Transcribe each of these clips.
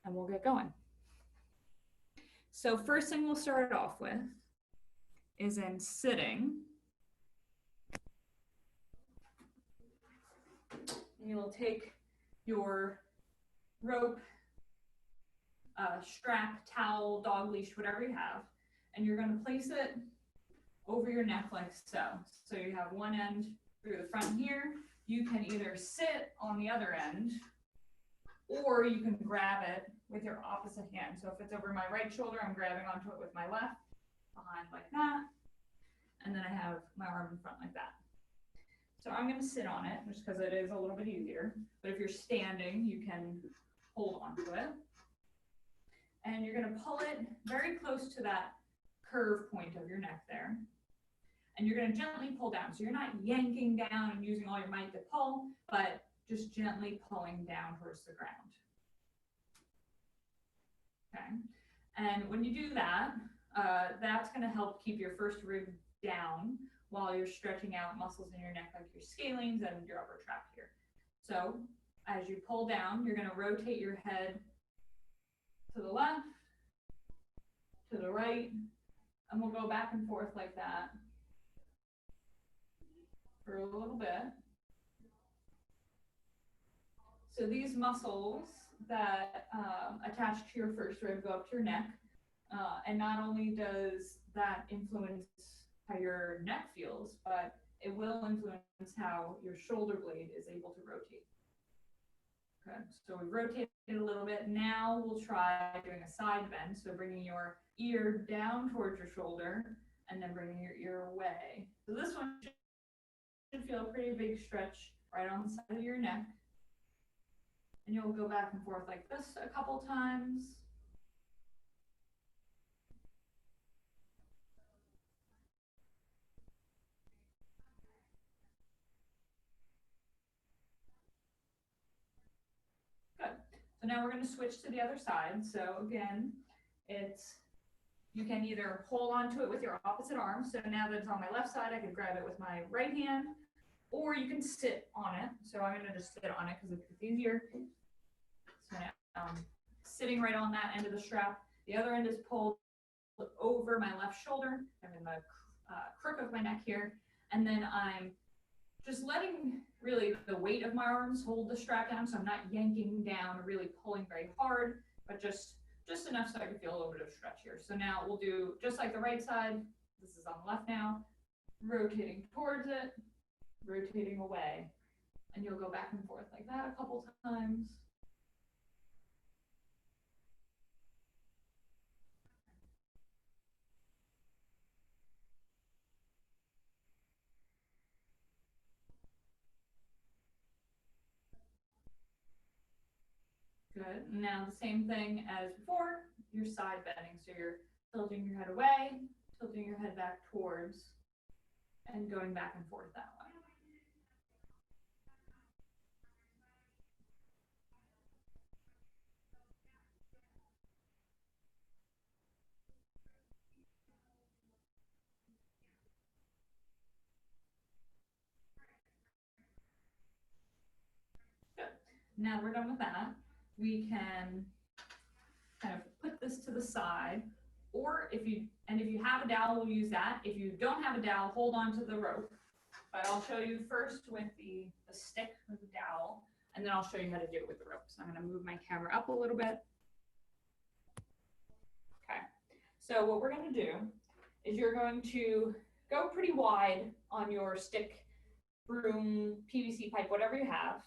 and we'll get going. So first thing we'll start off with is in sitting. You'll take your rope, strap, towel, dog leash, whatever you have, and you're going to place it over your neck like so. So you have one end through the front here. You can either sit on the other end, or you can grab it with your opposite hand. So if it's over my right shoulder, I'm grabbing onto it with my left, behind like that, and then I have my arm in front like that. So I'm going to sit on it just because it is a little bit easier. But if you're standing, you can hold onto it. And you're going to pull it very close to that curve point of your neck there. And you're going to gently pull down. So you're not yanking down and using all your might to pull, but just gently pulling down towards the ground. Okay. And when you do that, that's going to help keep your first rib down while you're stretching out muscles in your neck like your scalenes and your upper trap here. So as you pull down, you're going to rotate your head to the left, to the right, and we'll go back and forth like that for a little bit. So these muscles that attach to your first rib go up to your neck, and not only does that influence how your neck feels, but it will influence how your shoulder blade is able to rotate. Okay, so we rotated a little bit. Now we'll try doing a side bend. So bringing your ear down towards your shoulder and then bringing your ear away. So this one should feel a pretty big stretch right on the side of your neck. And you'll go back and forth like this a couple times. So now we're going to switch to the other side. So again, you can either hold onto it with your opposite arm. So now that it's on my left side, I could grab it with my right hand, or you can sit on it. So I'm going to just sit on it because it's easier. So now I'm sitting right on that end of the strap. The other end is pulled over my left shoulder. I'm in the crook of my neck here. And then I'm just letting really the weight of my arms hold the strap down, so I'm not yanking down or really pulling very hard, but just enough so I can feel a little bit of stretch here. So now we'll do just like the right side. This is on the left now, rotating towards it, rotating away, and you'll go back and forth like that a couple times. Good. Now the same thing as before, you're side bending. So you're tilting your head away, tilting your head back towards, and going back and forth that way. Good. Now we're done with that. We can kind of put this to the side, or if you have a dowel, we'll use that. If you don't have a dowel, hold on to the rope. But I'll show you first with the stick with the dowel, and then I'll show you how to do it with the rope. So I'm going to move my camera up a little bit. Okay, so what we're going to do is you're going to go pretty wide on your stick, broom, PVC pipe, whatever you have.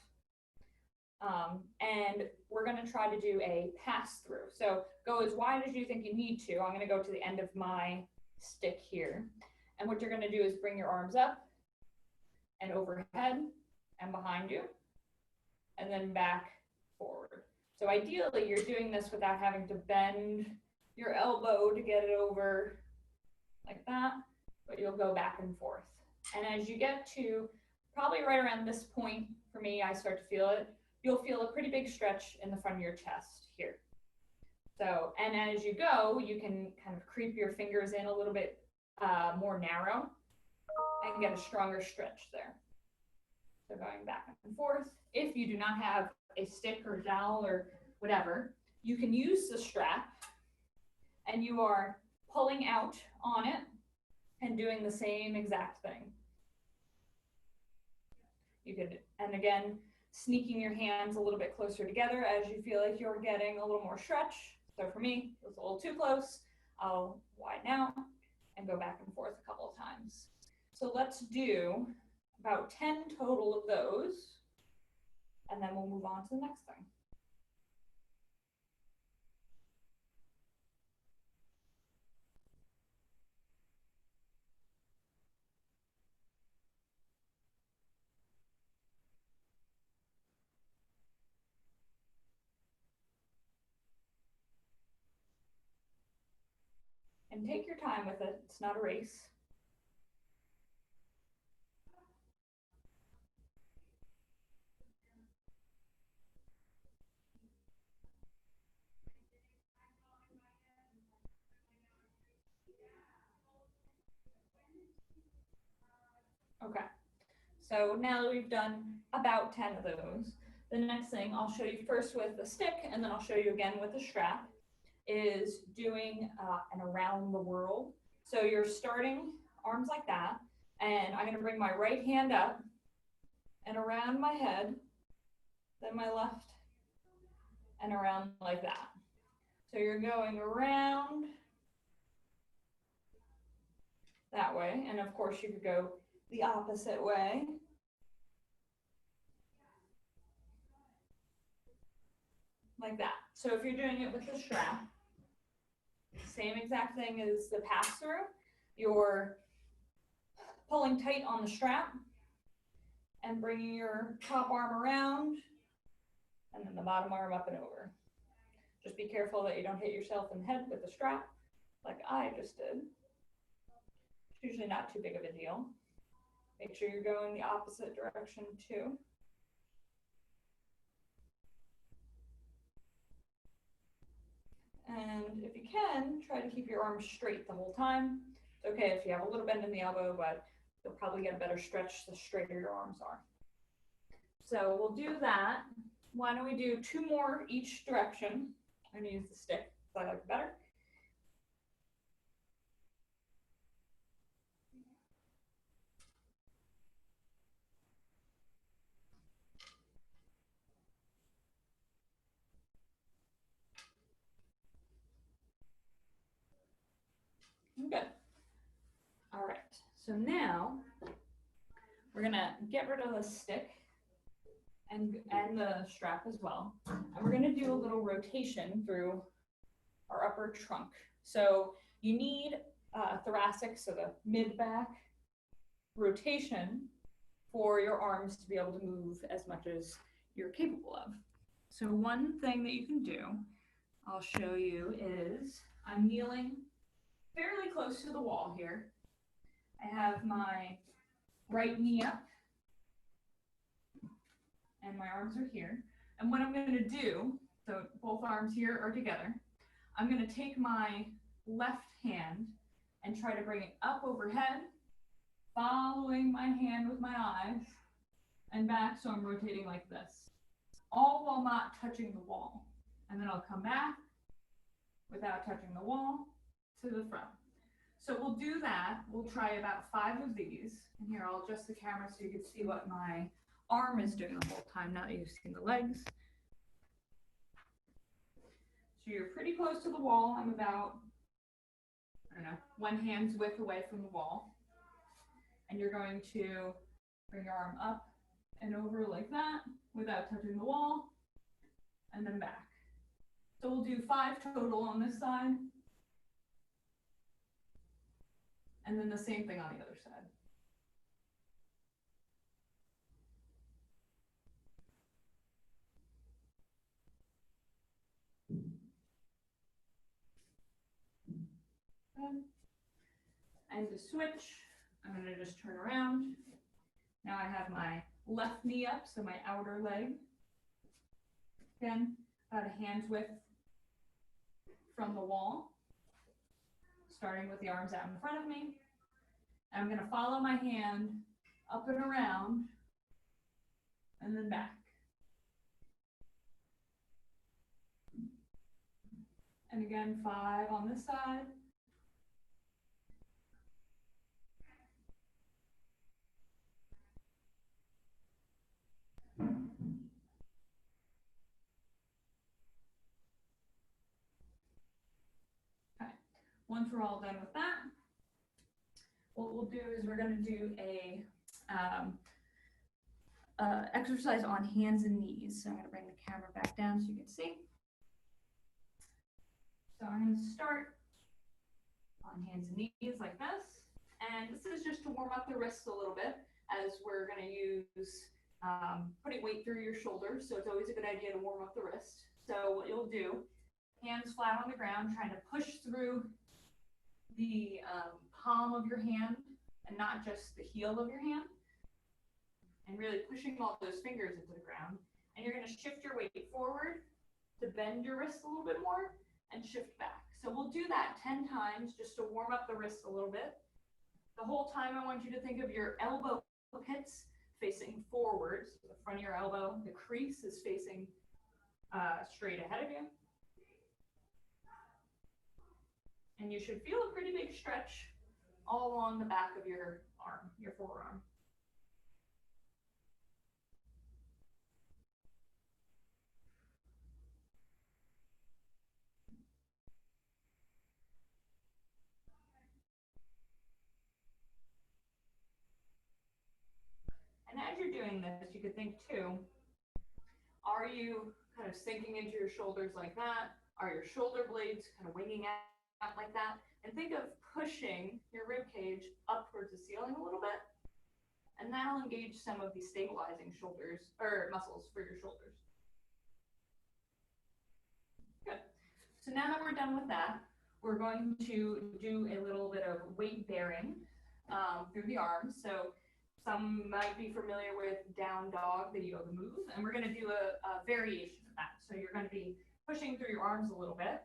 And we're going to try to do a pass through. So go as wide as you think you need to. I'm going to go to the end of my stick here. And what you're going to do is bring your arms up and overhead and behind you, and then back forward. So ideally, you're doing this without having to bend your elbow to get it over like that, but you'll go back and forth. And as you get to probably right around this point, for me, I start to feel it. You'll feel a pretty big stretch in the front of your chest here. So, and as you go, you can kind of creep your fingers in a little bit more narrow and get a stronger stretch there. So going back and forth. If you do not have a stick or dowel or whatever, you can use the strap and you are pulling out on it and doing the same exact thing. You could, and again, sneaking your hands a little bit closer together as you feel like you're getting a little more stretch. So for me, it was a little too close. I'll widen out and go back and forth a couple of times. So let's do about 10 total of those, and then we'll move on to the next thing. And take your time with it, it's not a race. Okay, so now that we've done about 10 of those, the next thing I'll show you first with the stick, and then I'll show you again with the strap, is doing an around the world. So you're starting arms like that, and I'm gonna bring my right hand up and around my head, then my left, and around like that. So you're going around that way, and of course you could go the opposite way. Like that. So if you're doing it with the strap, same exact thing as the pass-through. You're pulling tight on the strap and bringing your top arm around, and then the bottom arm up and over. Just be careful that you don't hit yourself in the head with the strap, like I just did. It's usually not too big of a deal. Make sure you're going the opposite direction too. And if you can, try to keep your arms straight the whole time. It's okay if you have a little bend in the elbow, but you'll probably get a better stretch the straighter your arms are. So we'll do that. Why don't we do 2 more each direction? I'm gonna use the stick because I like it better. Good. All right, so now we're gonna get rid of the stick and the strap as well. And we're gonna do a little rotation through our upper trunk. So you need thoracic, so the mid-back rotation for your arms to be able to move as much as you're capable of. So one thing that you can do, I'll show you, is I'm kneeling fairly close to the wall here. I have my right knee up and my arms are here. And what I'm going to do, so both arms here are together, I'm going to take my left hand and try to bring it up overhead, following my hand with my eyes and back, so I'm rotating like this, all while not touching the wall. And then I'll come back without touching the wall to the front. So we'll do that. We'll try about 5 of these. And here, I'll adjust the camera so you can see what my arm is doing the whole time, now that you've seen the legs. So you're pretty close to the wall. I'm about, I don't know, 1 hand's width away from the wall. And you're going to bring your arm up and over like that without touching the wall, and then back. So we'll do 5 total on this side. And then the same thing on the other side. And to switch, I'm going to just turn around. Now I have my left knee up, so my outer leg. Again, about a hand's width from the wall, starting with the arms out in front of me. I'm going to follow my hand up and around, and then back. And again, 5 on this side. Okay, once we're all done with that, what we'll do is we're going to do a exercise on hands and knees. So I'm going to bring the camera back down so you can see. So I'm going to start on hands and knees like this. And this is just to warm up the wrists a little bit, as we're going to use putting weight through your shoulders. So it's always a good idea to warm up the wrist. So what you'll do, hands flat on the ground, trying to push through the palm of your hand and not just the heel of your hand, and really pushing all those fingers into the ground. And you're going to shift your weight forward to bend your wrist a little bit more and shift back. So we'll do that 10 times just to warm up the wrist a little bit. The whole time I want you to think of your elbow pits facing forward. So the front of your elbow, the crease is facing straight ahead of you. And you should feel a pretty big stretch all along the back of your arm, your forearm. And as you're doing this, you could think too, are you kind of sinking into your shoulders like that? Are your shoulder blades kind of winging out like that? And think of pushing your rib cage up towards the ceiling a little bit. And that'll engage some of the stabilizing shoulders or muscles for your shoulders. Good. So now that we're done with that, we're going to do a little bit of weight bearing through the arms. So some might be familiar with down dog, the yoga move, and we're going to do a variation of that. So you're going to be pushing through your arms a little bit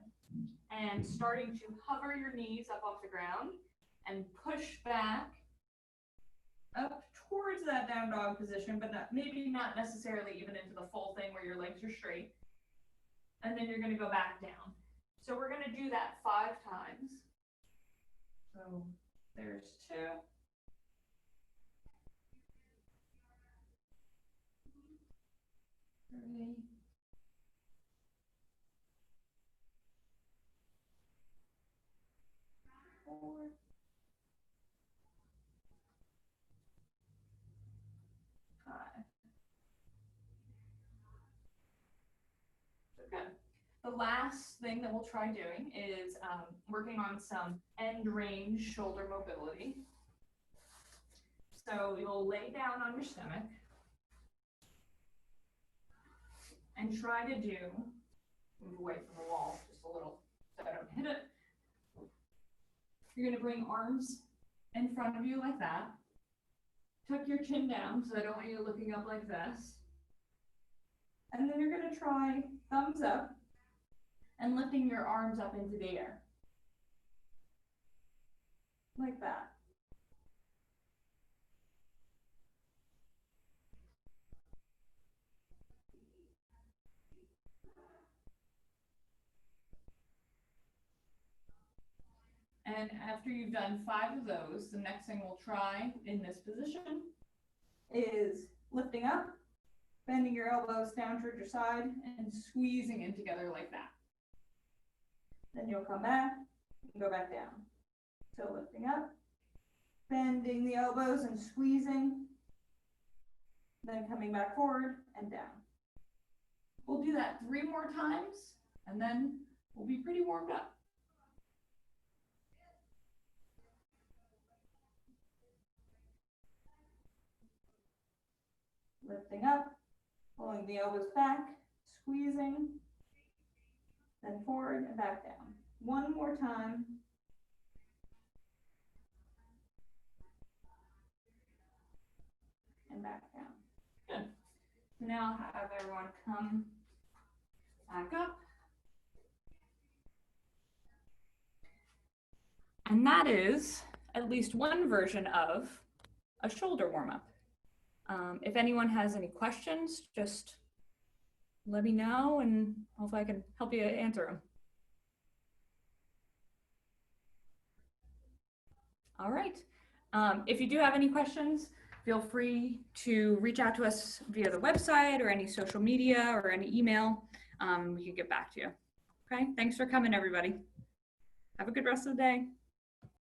and starting to hover your knees up off the ground and push back up towards that down dog position, but maybe not necessarily even into the full thing where your legs are straight. And then you're going to go back down. So we're going to do that 5 times. So there's 2. 3. 4. 5. Okay. The last thing that we'll try doing is working on some end range shoulder mobility. So you'll lay down on your stomach and try to move away from the wall just a little so I don't hit it. You're going to bring arms in front of you like that. Tuck your chin down, so I don't want you looking up like this. And then you're going to try thumbs up and lifting your arms up into the air. Like that. And after you've done 5 of those, the next thing we'll try in this position is lifting up, bending your elbows down towards your side, and squeezing in together like that. Then you'll come back and go back down. So lifting up, bending the elbows and squeezing, then coming back forward and down. We'll do that 3 more times, and then we'll be pretty warmed up. Lifting up, pulling the elbows back, squeezing, then forward and back down. 1 more time. And back down. Good. So now I'll have everyone come back up. And that is at least one version of a shoulder warm-up. If anyone has any questions, just let me know and hopefully I can help you answer them. All right. If you do have any questions, feel free to reach out to us via the website or any social media or any email. We can get back to you. Okay, thanks for coming, everybody. Have a good rest of the day.